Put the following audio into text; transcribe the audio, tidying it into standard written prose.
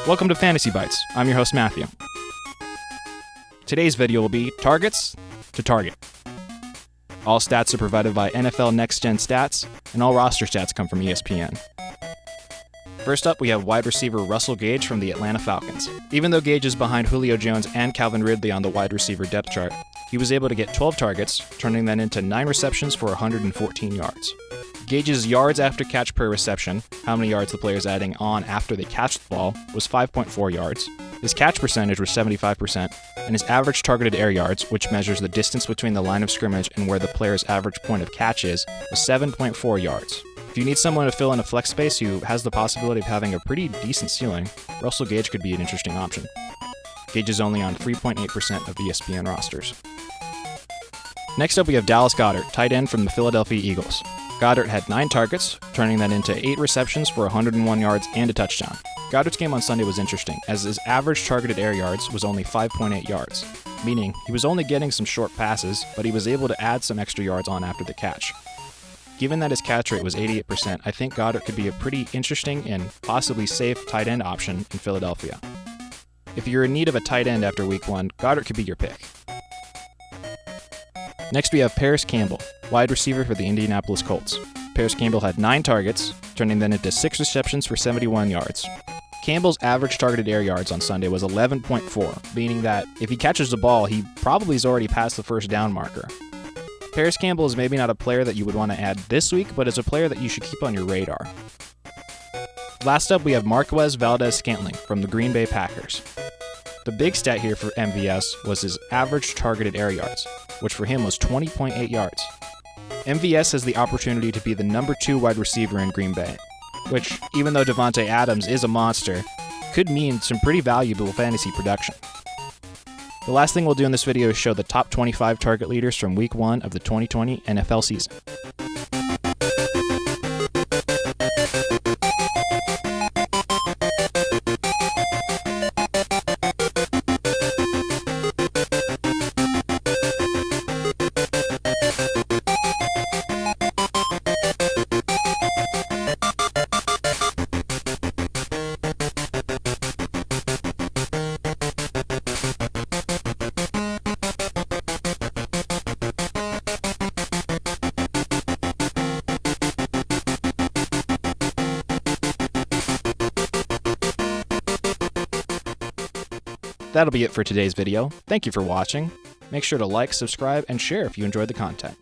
Welcome to Fantasy Bites. I'm your host, Matthew. Today's video will be Targets to Target. All stats are provided by NFL Next Gen Stats, and all roster stats come from ESPN. First up, we have wide receiver Russell Gage from the Atlanta Falcons. Even though Gage is behind Julio Jones and Calvin Ridley on the wide receiver depth chart, he was able to get 12 targets, turning that into 9 receptions for 114 yards. Gage's yards after catch per reception, how many yards the player is adding on after they catch the ball, was 5.4 yards. His catch percentage was 75%, and his average targeted air yards, which measures the distance between the line of scrimmage and where the player's average point of catch is, was 7.4 yards. If you need someone to fill in a flex space who has the possibility of having a pretty decent ceiling, Russell Gage could be an interesting option. Gage is only on 3.8% of ESPN rosters. Next up, we have Dallas Goedert, tight end from the Philadelphia Eagles. Goedert had 9 targets, turning that into 8 receptions for 101 yards and a touchdown. Goedert's game on Sunday was interesting, as his average targeted air yards was only 5.8 yards, meaning he was only getting some short passes, but he was able to add some extra yards on after the catch. Given that his catch rate was 88%, I think Goedert could be a pretty interesting and possibly safe tight end option in Philadelphia. If you're in need of a tight end after week 1, Goedert could be your pick. Next we have Parris Campbell, wide receiver for the Indianapolis Colts. Parris Campbell had 9 targets, turning them into 6 receptions for 71 yards. Campbell's average targeted air yards on Sunday was 11.4, meaning that if he catches the ball, he probably has already passed the first down marker. Parris Campbell is maybe not a player that you would want to add this week, but is a player that you should keep on your radar. Last up, we have MARQUEZ VALDEZ-SCANTLING from the Green Bay Packers. The big stat here for MVS was his average targeted air yards, which for him was 20.8 yards. MVS has the opportunity to be the number 2 wide receiver in Green Bay, which, even though Davante Adams is a monster, could mean some pretty valuable fantasy production. The last thing we'll do in this video is show the top 25 target leaders from Week 1 of the 2020 NFL season. That'll be it for today's video. Thank you for watching. Make sure to like, subscribe, and share if you enjoyed the content.